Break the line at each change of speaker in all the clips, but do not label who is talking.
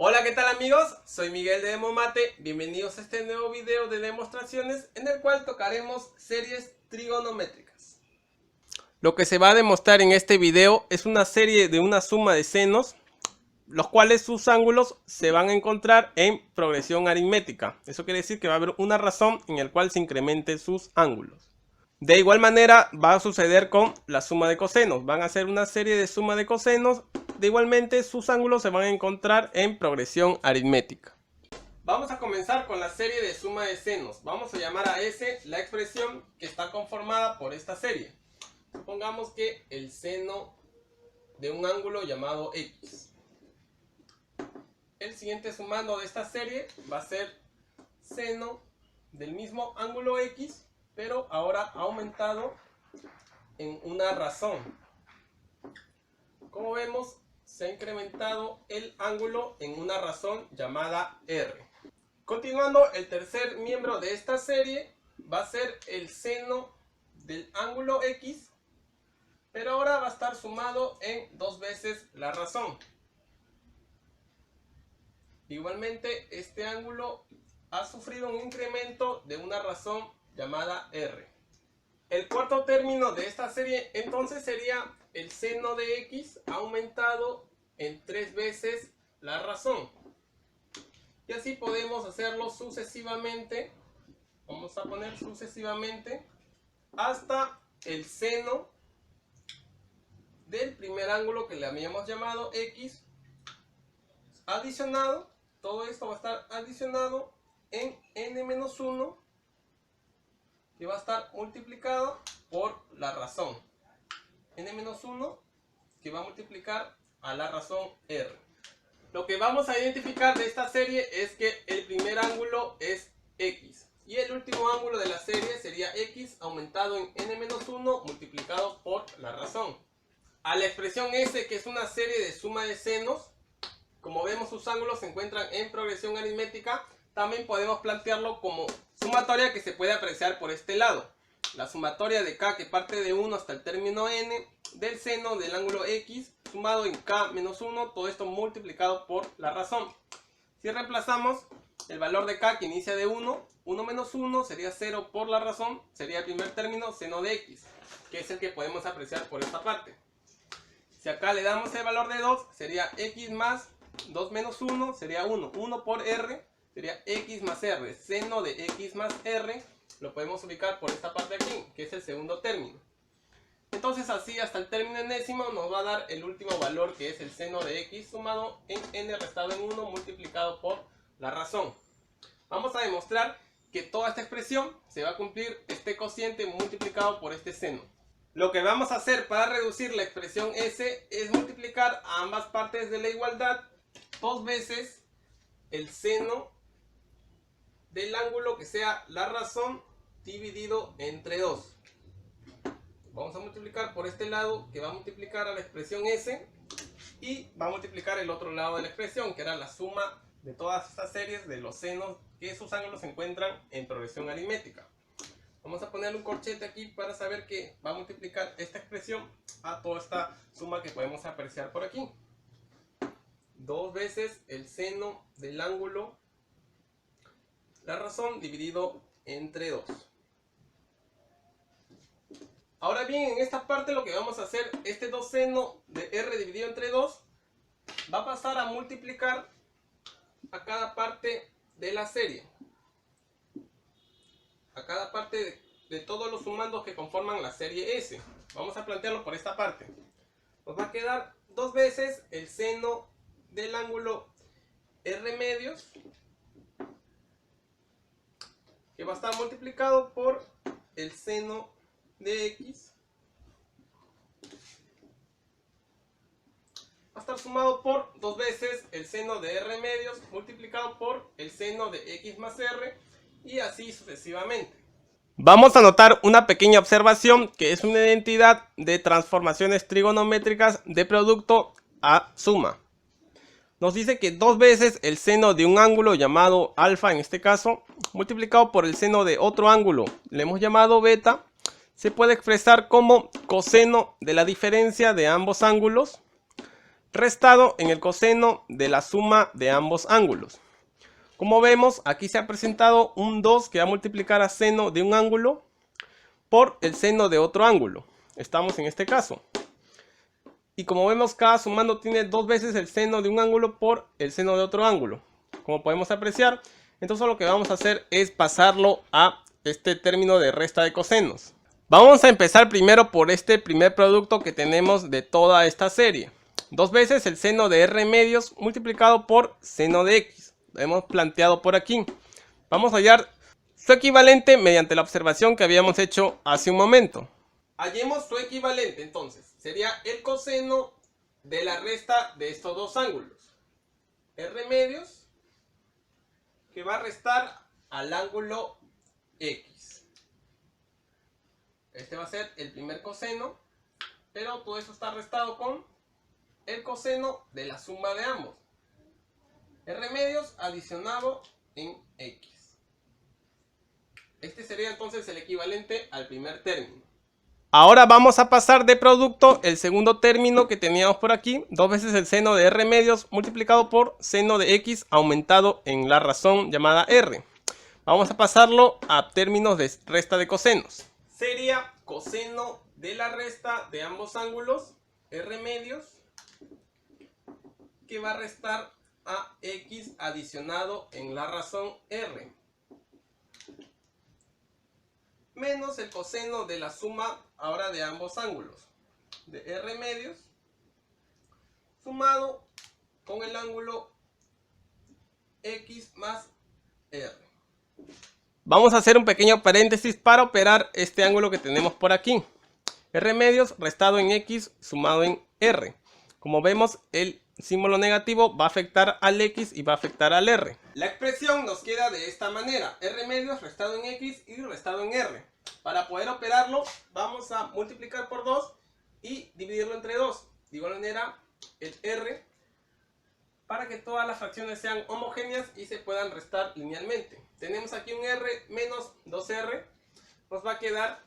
Hola, ¿qué tal amigos? Soy Miguel de Demomate. Bienvenidos a este nuevo video de demostraciones en el cual tocaremos series trigonométricas. Lo que se va a demostrar en este video es una serie de una suma de senos, los cuales sus ángulos se van a encontrar en progresión aritmética. Eso quiere decir que va a haber una razón en la cual se incrementen sus ángulos. De igual manera va a suceder con la suma de cosenos. Van a ser una serie de suma de cosenos. De igualmente sus ángulos se van a encontrar en progresión aritmética. Vamos a comenzar con la serie de suma de senos. Vamos a llamar a S la expresión que está conformada por esta serie. Supongamos que el seno de un ángulo llamado X. El siguiente sumando de esta serie va a ser seno del mismo ángulo X, pero ahora aumentado en una razón. Como vemos, se ha incrementado el ángulo en una razón llamada R. Continuando, el tercer miembro de esta serie va a ser el seno del ángulo X, pero ahora va a estar sumado en 2 veces la razón. Igualmente, este ángulo ha sufrido un incremento de una razón llamada R. El cuarto término de esta serie entonces sería el seno de X aumentado en 3 veces la razón. Y así podemos hacerlo sucesivamente. Vamos a poner sucesivamente hasta el seno del primer ángulo que le habíamos llamado X adicionado. Todo esto va a estar adicionado en n-1, que va a estar multiplicado por la razón. n-1 que va a multiplicar a la razón R. Lo que vamos a identificar de esta serie es que el primer ángulo es X. Y el último ángulo de la serie sería X aumentado en n-1 multiplicado por la razón. A la expresión S, que es una serie de suma de senos, como vemos sus ángulos se encuentran en progresión aritmética, también podemos plantearlo como sumatoria que se puede apreciar por este lado. La sumatoria de K que parte de 1 hasta el término N del seno del ángulo X sumado en K menos 1, todo esto multiplicado por la razón. Si reemplazamos el valor de K que inicia de 1, 1 menos 1 sería 0 por la razón, sería el primer término seno de X, que es el que podemos apreciar por esta parte. Si acá le damos el valor de 2, sería X más 2 menos 1 sería 1. 1 por R sería X más R. Seno de X más R lo podemos ubicar por esta parte de aquí, que es el segundo término. Entonces así hasta el término enésimo nos va a dar el último valor, que es el seno de X sumado en N restado en 1 multiplicado por la razón. Vamos a demostrar que toda esta expresión se va a cumplir este cociente multiplicado por este seno. Lo que vamos a hacer para reducir la expresión S es multiplicar a ambas partes de la igualdad 2 veces el seno del ángulo que sea la razón dividido entre 2. Vamos a multiplicar por este lado, que va a multiplicar a la expresión S, y va a multiplicar el otro lado de la expresión, que era la suma de todas estas series de los senos que sus ángulos se encuentran en progresión aritmética. Vamos a ponerle un corchete aquí para saber que va a multiplicar esta expresión a toda esta suma que podemos apreciar por aquí. 2 veces el seno del ángulo, la razón, dividido entre 2. Ahora bien, en esta parte lo que vamos a hacer, este 2 seno de R dividido entre 2, va a pasar a multiplicar a cada parte de la serie. A cada parte de todos los sumandos que conforman la serie S. Vamos a plantearlo por esta parte. Nos va a quedar 2 veces el seno del ángulo R medios, que va a estar multiplicado por el seno de X. Va a estar sumado por 2 veces el seno de R medios multiplicado por el seno de X más R, y así sucesivamente. Vamos a notar una pequeña observación, que es una identidad de transformaciones trigonométricas de producto a suma. Nos dice que 2 veces el seno de un ángulo llamado alfa, en este caso, multiplicado por el seno de otro ángulo, le hemos llamado beta, se puede expresar como coseno de la diferencia de ambos ángulos restado en el coseno de la suma de ambos ángulos. Como vemos, aquí se ha presentado un 2 que va a multiplicar a seno de un ángulo por el seno de otro ángulo. Estamos en este caso. Y como vemos, cada sumando tiene dos veces el seno de un ángulo por el seno de otro ángulo. Como podemos apreciar, entonces lo que vamos a hacer es pasarlo a este término de resta de cosenos. Vamos a empezar primero por este primer producto que tenemos de toda esta serie. Dos veces el seno de r medios multiplicado por seno de x. Lo hemos planteado por aquí. Vamos a hallar su equivalente mediante la observación que habíamos hecho hace un momento. Hallemos su equivalente entonces. Sería el coseno de la resta de estos dos ángulos. R medios que va a restar al ángulo X. Este va a ser el primer coseno, pero todo eso está restado con el coseno de la suma de ambos. R medios adicionado en X. Este sería entonces el equivalente al primer término. Ahora vamos a pasar de producto el segundo término que teníamos por aquí, dos veces el seno de r medios multiplicado por seno de x aumentado en la razón llamada r. Vamos a pasarlo a términos de resta de cosenos. Sería coseno de la resta de ambos ángulos, r medios, que va a restar a x adicionado en la razón r, menos el coseno de la suma ahora de ambos ángulos, de r medios, sumado con el ángulo x más r. Vamos a hacer un pequeño paréntesis para operar este ángulo que tenemos por aquí. R medios restado en x sumado en r. Como vemos, el símbolo negativo va a afectar al x y va a afectar al r. La expresión nos queda de esta manera: r medios restado en x y restado en r. Para poder operarlo, vamos a multiplicar por 2 y dividirlo entre 2. De igual manera, el r, para que todas las fracciones sean homogéneas y se puedan restar linealmente. Tenemos aquí un r menos 2r. Nos va a quedar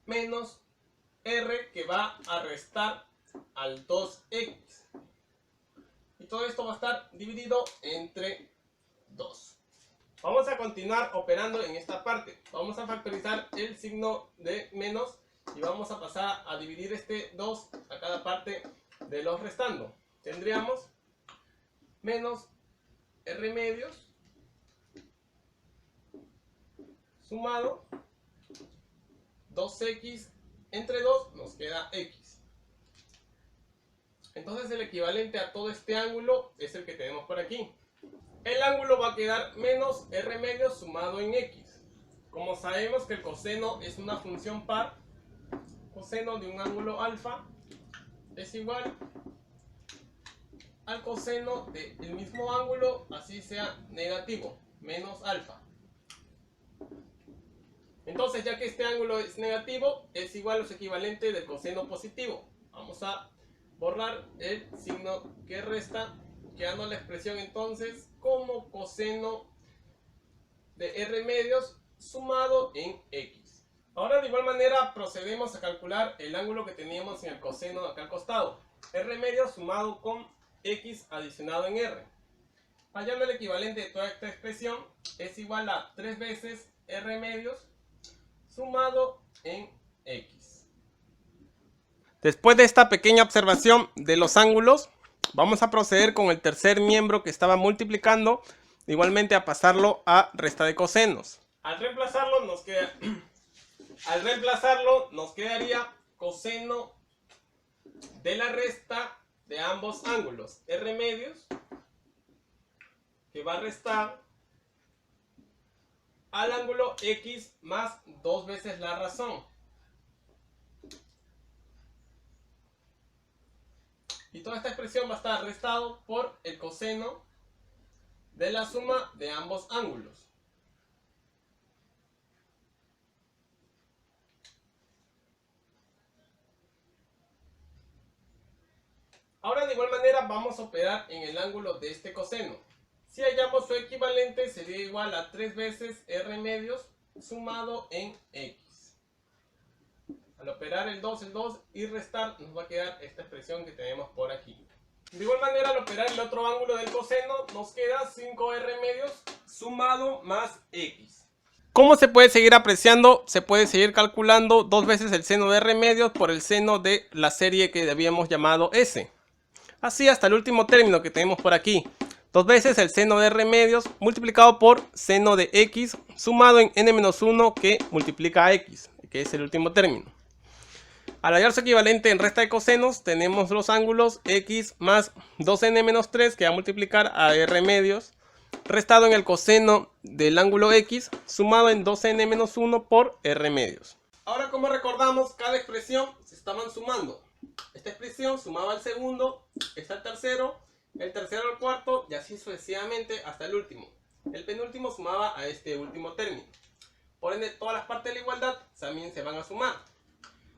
menos r, que va a restar al 2x. Y todo esto va a estar dividido entre 2. Vamos a continuar operando en esta parte. Vamos a factorizar el signo de menos y vamos a pasar a dividir este 2 a cada parte de los restando. Tendríamos menos r medios sumado 2x entre 2 nos queda x. Entonces el equivalente a todo este ángulo es el que tenemos por aquí. El ángulo va a quedar menos r medios sumado en x. Como sabemos que el coseno es una función par, coseno de un ángulo alfa es igual al coseno del mismo ángulo, así sea negativo, menos alfa. Entonces, ya que este ángulo es negativo, es igual a los equivalentes del coseno positivo. Vamos a borrar el signo que resta, quedando la expresión entonces como coseno de r medios sumado en x. Ahora de igual manera procedemos a calcular el ángulo que teníamos en el coseno de acá al costado. R medios sumado con x adicionado en r. Hallando el equivalente de toda esta expresión es igual a 3 veces r medios sumado en x. Después de esta pequeña observación de los ángulos, vamos a proceder con el tercer miembro que estaba multiplicando, igualmente a pasarlo a resta de cosenos. Al reemplazarlo nos quedaría coseno de la resta de ambos ángulos, r medios, que va a restar al ángulo x más 2 veces la razón. Y toda esta expresión va a estar restado por el coseno de la suma de ambos ángulos. Ahora de igual manera vamos a operar en el ángulo de este coseno. Si hallamos su equivalente sería igual a 3 veces r medios sumado en x. Al operar el 2 y restar, nos va a quedar esta expresión que tenemos por aquí. De igual manera, al operar el otro ángulo del coseno, nos queda 5r medios sumado más x. ¿Cómo se puede seguir apreciando? Se puede seguir calculando 2 veces el seno de r medios por el seno de la serie que habíamos llamado s. Así hasta el último término que tenemos por aquí. 2 veces el seno de r medios multiplicado por seno de x sumado en n-1 que multiplica a x, que es el último término. Al hallar su equivalente en resta de cosenos, tenemos los ángulos x más 2n-3 que va a multiplicar a r medios, restado en el coseno del ángulo x, sumado en 2n-1 por r medios. Ahora, como recordamos, cada expresión se estaban sumando. Esta expresión sumaba al segundo, esta al tercero, el tercero al cuarto y así sucesivamente hasta el último. El penúltimo sumaba a este último término. Por ende, todas las partes de la igualdad también se van a sumar.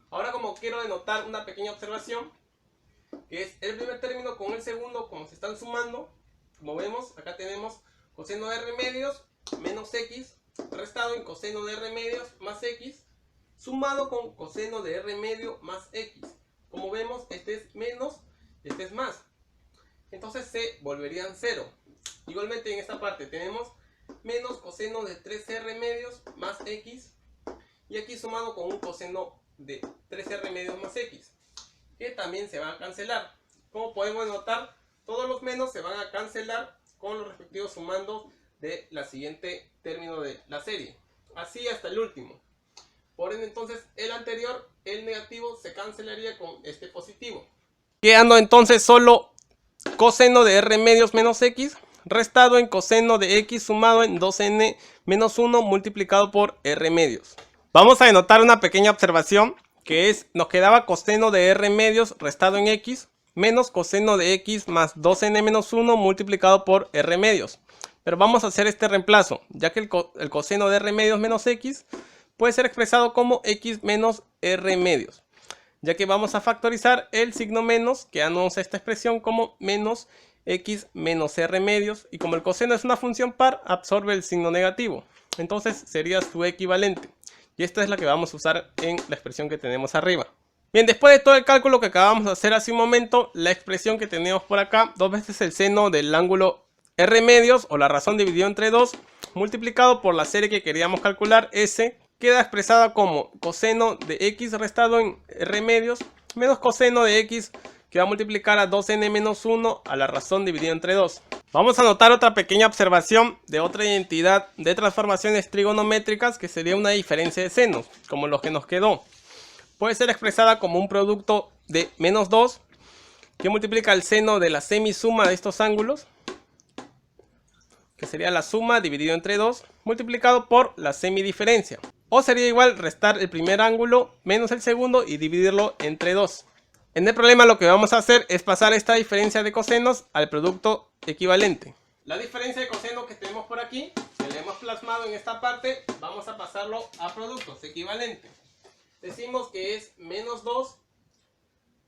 Ahora, como quiero denotar una pequeña observación, que es el primer término con el segundo, como se están sumando, como vemos, acá tenemos coseno de r medios menos x, restado en coseno de r medios más x, sumado con coseno de r medio más x. Como vemos, este es menos y este es más. Entonces se volverían 0. Igualmente en esta parte tenemos menos coseno de 3r medios más x, y aquí sumado con un coseno de 3r medios más x, que también se van a cancelar. Como podemos notar, todos los menos se van a cancelar con los respectivos sumandos de la siguiente término de la serie, así hasta el último. Por ende, entonces el anterior, el negativo, se cancelaría con este positivo, quedando entonces solo coseno de r medios menos x restado en coseno de x sumado en 2n menos 1 multiplicado por r medios. Vamos a denotar una pequeña observación, que es, nos quedaba coseno de r medios restado en x menos coseno de x más 2n menos 1 multiplicado por r medios. Pero vamos a hacer este reemplazo, ya que el coseno de r medios menos x puede ser expresado como x menos r medios, ya que vamos a factorizar el signo menos, quedándonos esta expresión como menos x menos r medios, y como el coseno es una función par, absorbe el signo negativo, entonces sería su equivalente. Y esta es la que vamos a usar en la expresión que tenemos arriba. Bien, después de todo el cálculo que acabamos de hacer hace un momento, la expresión que tenemos por acá, 2 veces el seno del ángulo r medios, o la razón dividido entre 2, multiplicado por la serie que queríamos calcular, s, queda expresada como coseno de x restado en r medios, menos coseno de x, que va a multiplicar a 2n menos 1 a la razón dividido entre 2. Vamos a notar otra pequeña observación de otra identidad de transformaciones trigonométricas, que sería una diferencia de senos, como lo que nos quedó. Puede ser expresada como un producto de menos 2, que multiplica el seno de la semisuma de estos ángulos, que sería la suma dividido entre 2, multiplicado por la semidiferencia. O sería igual restar el primer ángulo menos el segundo y dividirlo entre 2. En el problema lo que vamos a hacer es pasar esta diferencia de cosenos al producto equivalente. La diferencia de cosenos que tenemos por aquí, que le hemos plasmado en esta parte, vamos a pasarlo a productos equivalentes. Decimos que es menos 2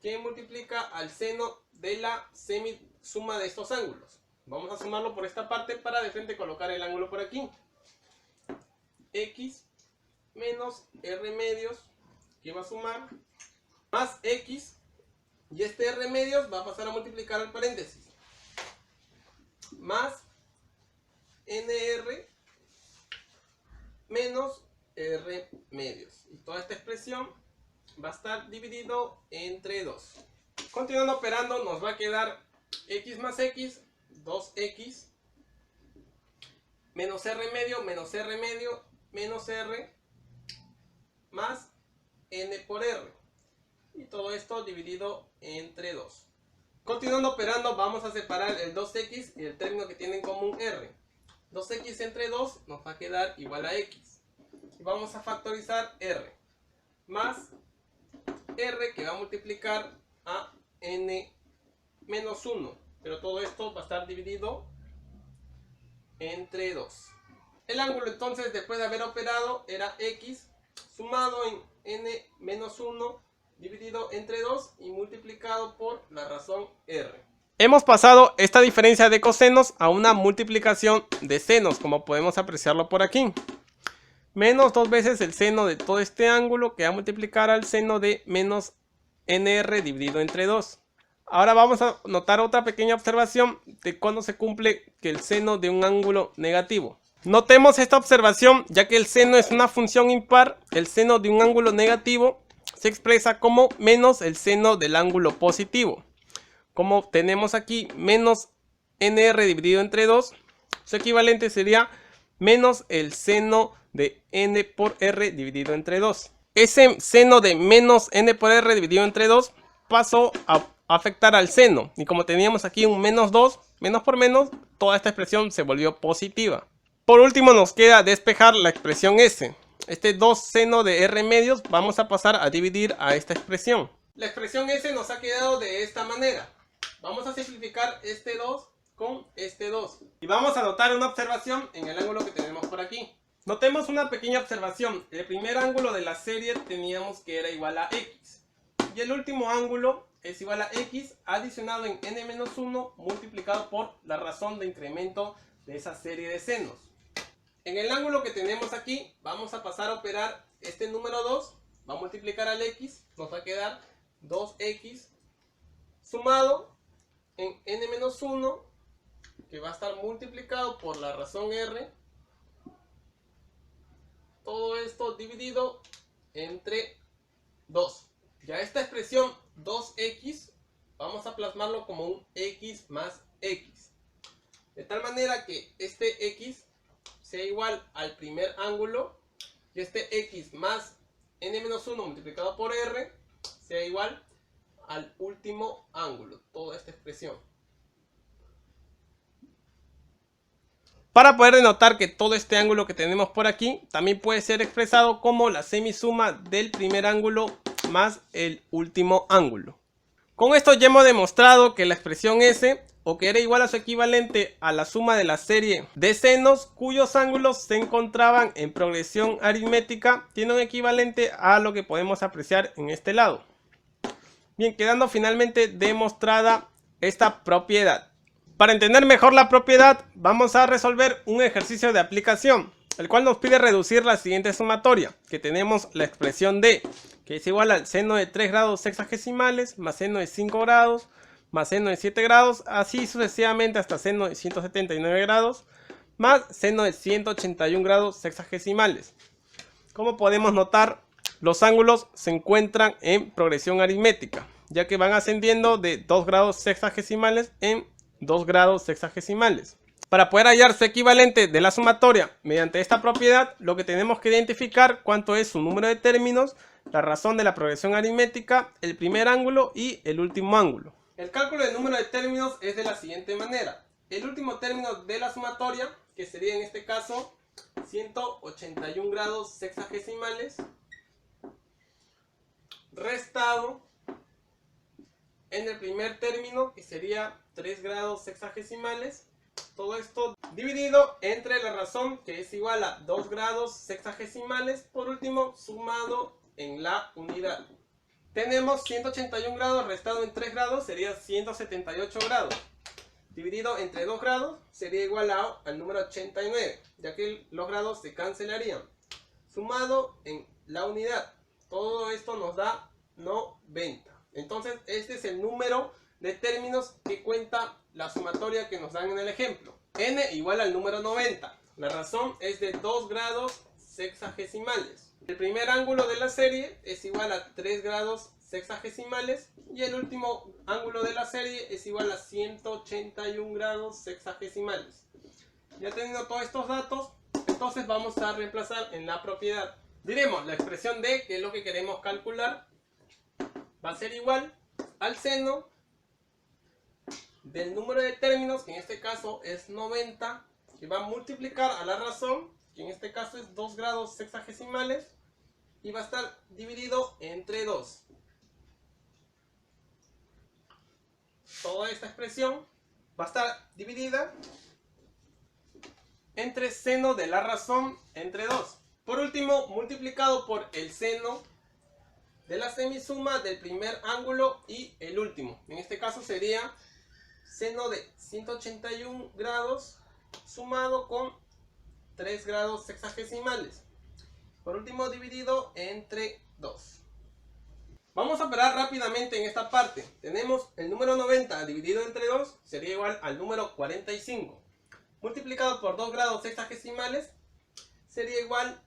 que multiplica al seno de la semisuma de estos ángulos. Vamos a sumarlo por esta parte para de frente colocar el ángulo por aquí. X menos r medios, que va a sumar, más x. Y este r medios va a pasar a multiplicar al paréntesis, más nr menos r medios. Y toda esta expresión va a estar dividido entre 2. Continuando operando, nos va a quedar x más x, 2x, menos r medio, menos r, más n por r. Y todo esto dividido entre 2. Continuando operando, vamos a separar el 2x y el término que tiene en común r. 2x entre 2 nos va a quedar igual a x. Y vamos a factorizar r. Más r, que va a multiplicar a n menos 1. Pero todo esto va a estar dividido entre 2. El ángulo entonces, después de haber operado, era x sumado en n menos 1 dividido entre 2 y multiplicado por la razón r. Hemos pasado esta diferencia de cosenos a una multiplicación de senos, como podemos apreciarlo por aquí. menos 2 veces el seno de todo este ángulo, que va a multiplicar al seno de menos nr dividido entre 2. Ahora vamos a notar otra pequeña observación de cuando se cumple que el seno de un ángulo negativo. Notemos esta observación, ya que el seno es una función impar, el seno de un ángulo negativo se expresa como menos el seno del ángulo positivo. Como tenemos aquí menos nr dividido entre 2, su equivalente sería menos el seno de n por r dividido entre 2. Ese seno de menos n por r dividido entre 2 pasó a afectar al seno, y como teníamos aquí un menos 2, menos por menos, toda esta expresión se volvió positiva. Por último nos queda despejar la expresión s. Este 2 seno de r medios vamos a pasar a dividir a esta expresión. La expresión s nos ha quedado de esta manera. Vamos a simplificar este 2 con este 2. Y vamos a notar una observación en el ángulo que tenemos por aquí. Notemos una pequeña observación. El primer ángulo de la serie teníamos que era igual a x. Y el último ángulo es igual a x adicionado en n-1 multiplicado por la razón de incremento de esa serie de senos. En el ángulo que tenemos aquí vamos a pasar a operar este número 2. Va a multiplicar al x. Nos va a quedar 2x sumado en n-1, que va a estar multiplicado por la razón r. Todo esto dividido entre 2. Ya esta expresión 2x vamos a plasmarlo como un x más x. De tal manera que este x sea igual al primer ángulo y este x más n-1 multiplicado por r sea igual al último ángulo. Toda esta expresión. Para poder denotar que todo este ángulo que tenemos por aquí también puede ser expresado como la semisuma del primer ángulo más el último ángulo. Con esto ya hemos demostrado que la expresión s, o que era igual a su equivalente a la suma de la serie de senos cuyos ángulos se encontraban en progresión aritmética, tiene un equivalente a lo que podemos apreciar en este lado. Bien, quedando finalmente demostrada esta propiedad. Para entender mejor la propiedad, vamos a resolver un ejercicio de aplicación, el cual nos pide reducir la siguiente sumatoria, que tenemos la expresión d, que es igual al seno de 3 grados sexagesimales, más seno de 5 grados, más seno de 7 grados, así sucesivamente hasta seno de 179 grados, más seno de 181 grados sexagesimales. Como podemos notar, los ángulos se encuentran en progresión aritmética, ya que van ascendiendo de 2 grados sexagesimales en 2 grados sexagesimales. Para poder hallar su equivalente de la sumatoria mediante esta propiedad, lo que tenemos que identificar cuánto es su número de términos, la razón de la progresión aritmética, el primer ángulo y el último ángulo. El cálculo del número de términos es de la siguiente manera. El último término de la sumatoria, que sería en este caso 181 grados sexagesimales, restado en el primer término, que sería 3 grados sexagesimales. Todo esto dividido entre la razón, que es igual a 2 grados sexagesimales, por último sumado en la unidad. Tenemos 181 grados restado en 3 grados sería 178 grados. Dividido entre 2 grados sería igual al número 89, ya que los grados se cancelarían. Sumado en la unidad, todo esto nos da 90. Entonces este es el número de términos que cuenta la sumatoria que nos dan en el ejemplo. N igual al número 90. La razón es de 2 grados sexagesimales. El primer ángulo de la serie es igual a 3 grados sexagesimales y el último ángulo de la serie es igual a 181 grados sexagesimales. Ya teniendo todos estos datos, entonces vamos a reemplazar en la propiedad. Diremos la expresión d, que es lo que queremos calcular, va a ser igual al seno del número de términos, que en este caso es 90, que va a multiplicar a la razón, que en este caso es 2 grados sexagesimales, y va a estar dividido entre 2. Toda esta expresión va a estar dividida entre seno de la razón entre 2. Por último, multiplicado por el seno de la semisuma del primer ángulo y el último. En este caso sería seno de 181 grados sumado con 3 grados sexagesimales. Por último, dividido entre 2. Vamos a operar rápidamente en esta parte. Tenemos el número 90 dividido entre 2 sería igual al número 45. Multiplicado por 2 grados sexagesimales sería igual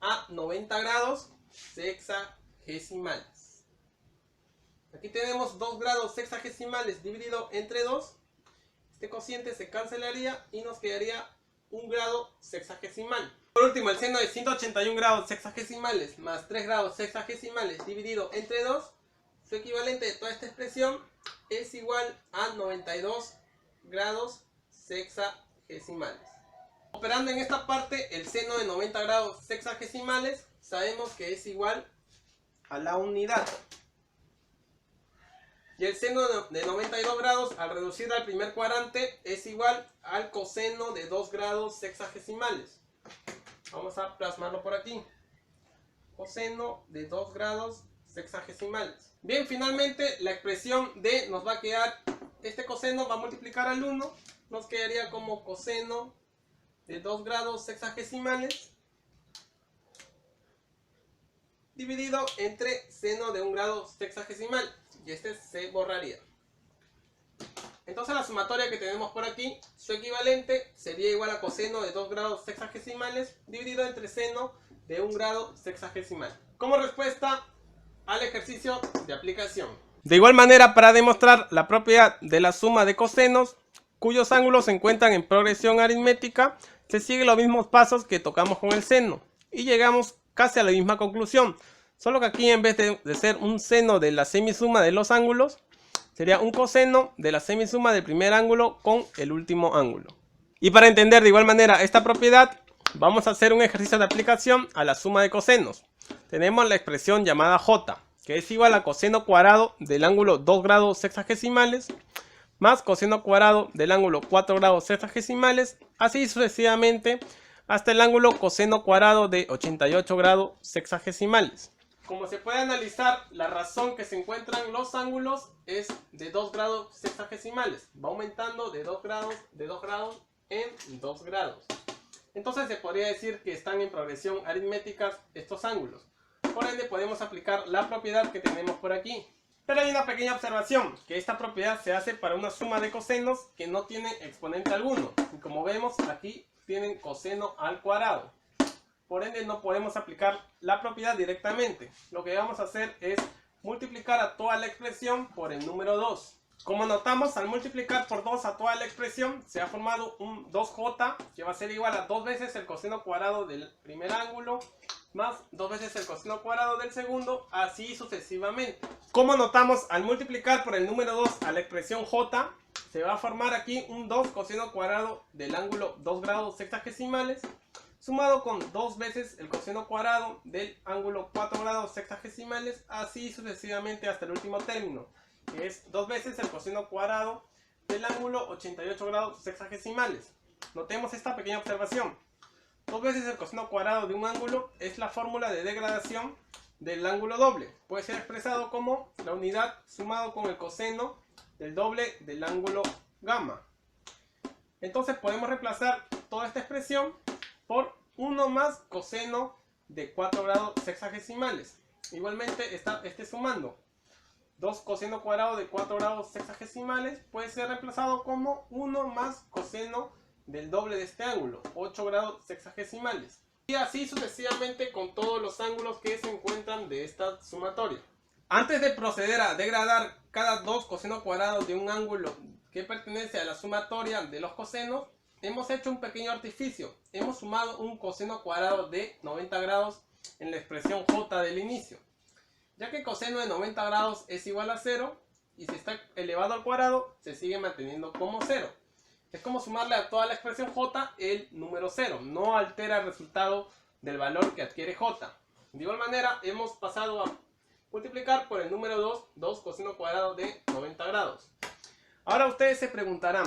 a 90 grados sexagesimales. Aquí tenemos 2 grados sexagesimales dividido entre 2. Este cociente se cancelaría y nos quedaría 1 grado sexagesimal. Por último, el seno de 181 grados sexagesimales más 3 grados sexagesimales dividido entre 2, su equivalente de toda esta expresión es igual a 92 grados sexagesimales. Operando en esta parte, el seno de 90 grados sexagesimales sabemos que es igual a la unidad. Y el seno de 92 grados al reducir al primer cuadrante es igual al coseno de 2 grados sexagesimales. Vamos a plasmarlo por aquí. Coseno de 2 grados sexagesimales. Bien, finalmente la expresión de nos va a quedar, este coseno va a multiplicar al 1. Nos quedaría como coseno de 2 grados sexagesimales dividido entre seno de 1 grado sexagesimal. Y este se borraría. Entonces la sumatoria que tenemos por aquí, su equivalente sería igual a coseno de 2 grados sexagesimales dividido entre seno de 1 grado sexagesimal. Como respuesta al ejercicio de aplicación. De igual manera, para demostrar la propiedad de la suma de cosenos cuyos ángulos se encuentran en progresión aritmética, se siguen los mismos pasos que tocamos con el seno y llegamos casi a la misma conclusión. Solo que aquí, en vez de ser un seno de la semisuma de los ángulos, sería un coseno de la semisuma del primer ángulo con el último ángulo. Y para entender de igual manera esta propiedad, vamos a hacer un ejercicio de aplicación a la suma de cosenos. Tenemos la expresión llamada J, que es igual a coseno cuadrado del ángulo 2 grados sexagesimales más coseno cuadrado del ángulo 4 grados sexagesimales, así sucesivamente hasta el ángulo coseno cuadrado de 88 grados sexagesimales. Como se puede analizar, la razón que se encuentran los ángulos es de 2 grados sexagesimales. Va aumentando de 2 grados en 2 grados. Entonces se podría decir que están en progresión aritmética estos ángulos. Por ende podemos aplicar la propiedad que tenemos por aquí. Pero hay una pequeña observación, que esta propiedad se hace para una suma de cosenos que no tiene exponente alguno. Y como vemos, aquí tienen coseno al cuadrado. Por ende no podemos aplicar la propiedad directamente. Lo que vamos a hacer es multiplicar a toda la expresión por el número 2. Como notamos, al multiplicar por 2 a toda la expresión, se ha formado un 2j, que va a ser igual a 2 veces el coseno cuadrado del primer ángulo, más 2 veces el coseno cuadrado del segundo, así sucesivamente. Como notamos, al multiplicar por el número 2 a la expresión j, se va a formar aquí un 2 coseno cuadrado del ángulo 2 grados sexagesimales, sumado con 2 veces el coseno cuadrado del ángulo 4 grados sexagesimales, así sucesivamente hasta el último término, que es 2 veces el coseno cuadrado del ángulo 88 grados sexagesimales. Notemos esta pequeña observación. 2 veces el coseno cuadrado de un ángulo es la fórmula de degradación del ángulo doble. Puede ser expresado como la unidad sumado con el coseno del doble del ángulo gamma. Entonces podemos reemplazar toda esta expresión por 1 más coseno de 4 grados sexagesimales. Igualmente está sumando. 2 coseno cuadrado de 4 grados sexagesimales puede ser reemplazado como 1 más coseno del doble de este ángulo, 8 grados sexagesimales. Y así sucesivamente con todos los ángulos que se encuentran de esta sumatoria. Antes de proceder a degradar cada 2 coseno cuadrados de un ángulo que pertenece a la sumatoria de los cosenos, hemos hecho un pequeño artificio. Hemos sumado un coseno cuadrado de 90 grados en la expresión j del inicio. Ya que coseno de 90 grados es igual a 0, y si está elevado al cuadrado, se sigue manteniendo como 0. Es como sumarle a toda la expresión j el número 0. No altera el resultado del valor que adquiere j. De igual manera, hemos pasado a multiplicar por el número 2, 2 coseno cuadrado de 90 grados. Ahora ustedes se preguntarán,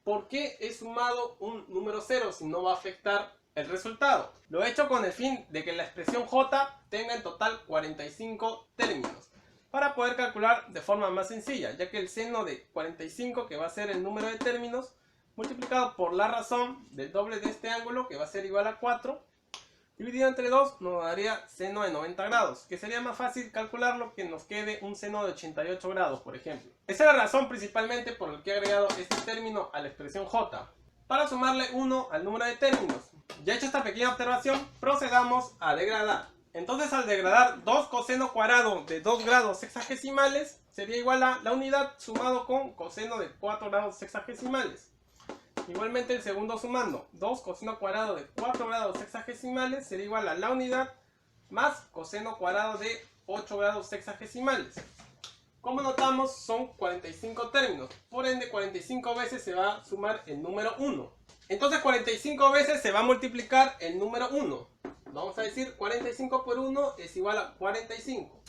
¿por qué he sumado un número 0 si no va a afectar el resultado? Lo he hecho con el fin de que la expresión j tenga en total 45 términos, para poder calcular de forma más sencilla, ya que el seno de 45, que va a ser el número de términos, multiplicado por la razón del doble de este ángulo, que va a ser igual a 4, dividido entre 2 nos daría seno de 90 grados, que sería más fácil calcularlo que nos quede un seno de 88 grados, por ejemplo. Esa es la razón principalmente por la que he agregado este término a la expresión j, para sumarle 1 al número de términos. Ya hecha esta pequeña observación, procedamos a degradar. Entonces, al degradar 2 coseno cuadrado de 2 grados sexagesimales sería igual a la unidad sumado con coseno de 4 grados sexagesimales. Igualmente el segundo sumando 2 coseno cuadrado de 4 grados sexagesimales sería igual a la unidad más coseno cuadrado de 8 grados sexagesimales. Como notamos, son 45 términos, por ende 45 veces se va a sumar el número 1. Entonces 45 veces se va a multiplicar el número 1. Vamos a decir 45 por 1 es igual a 45.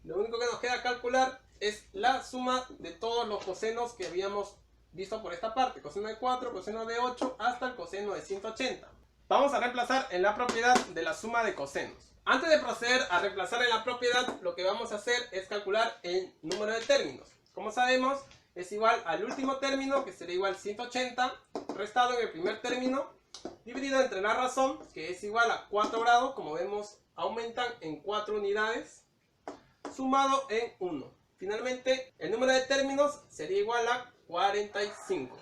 Lo único que nos queda calcular es la suma de todos los cosenos que habíamos visto por esta parte. Coseno de 4, coseno de 8, hasta el coseno de 180. Vamos a reemplazar en la propiedad de la suma de cosenos. Antes de proceder a reemplazar en la propiedad, lo que vamos a hacer es calcular el número de términos. Como sabemos, es igual al último término, que sería igual a 180, restado en el primer término, dividido entre la razón, que es igual a 4 grados, como vemos, aumentan en 4 unidades, sumado en 1. Finalmente, el número de términos sería igual a 45.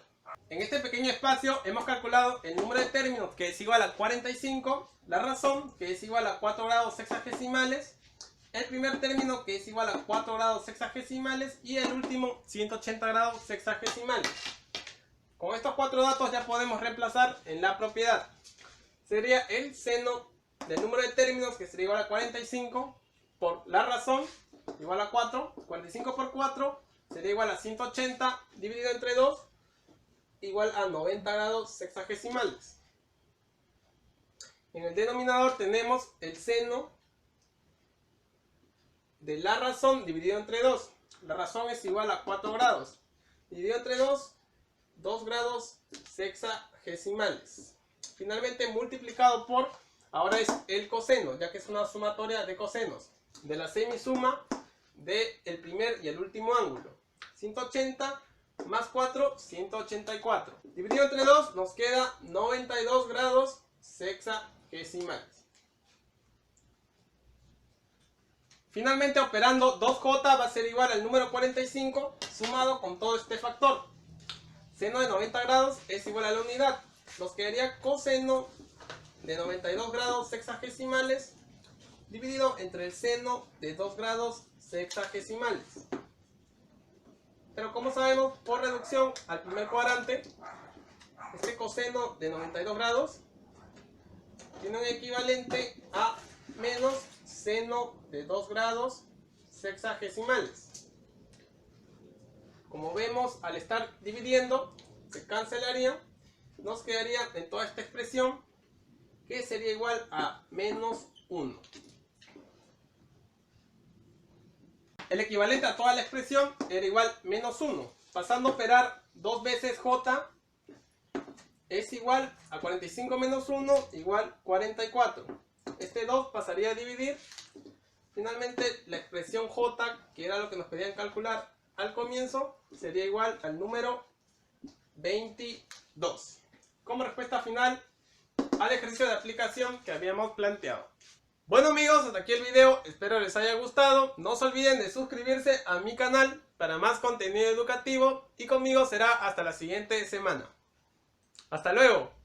En este pequeño espacio hemos calculado el número de términos, que es igual a 45, la razón, que es igual a 4 grados sexagesimales, el primer término, que es igual a 4 grados sexagesimales, y el último 180 grados sexagesimales. Con estos 4 datos ya podemos reemplazar en la propiedad. Sería el seno del número de términos, que sería igual a 45, por la razón, igual a 4. 45 por 4 sería igual a 180, dividido entre 2, igual a 90 grados sexagesimales. En el denominador tenemos el seno de la razón dividido entre 2. La razón es igual a 4 grados. Dividido entre 2, 2 grados sexagesimales. Finalmente multiplicado por, ahora es el coseno, ya que es una sumatoria de cosenos, de la semisuma del primer y el último ángulo. 180 más 4, 184. Dividido entre 2 nos queda 92 grados sexagesimales. Finalmente, operando 2j va a ser igual al número 45 sumado con todo este factor. Seno de 90 grados es igual a la unidad. Nos quedaría coseno de 92 grados sexagesimales dividido entre el seno de 2 grados sexagesimales. Pero como sabemos, por reducción al primer cuadrante, este coseno de 92 grados tiene un equivalente a menos seno de 2 grados sexagesimales. Como vemos, al estar dividiendo, se cancelaría, nos quedaría en toda esta expresión, que sería igual a menos 1. El equivalente a toda la expresión era igual menos 1. Pasando a operar 2 veces j es igual a 45 menos 1 igual 44. Este 2 pasaría a dividir. Finalmente la expresión j, que era lo que nos pedían calcular al comienzo, sería igual al número 22. Como respuesta final al ejercicio de aplicación que habíamos planteado. Bueno amigos, hasta aquí el video, espero les haya gustado. No se olviden de suscribirse a mi canal para más contenido educativo y conmigo será hasta la siguiente semana. ¡Hasta luego!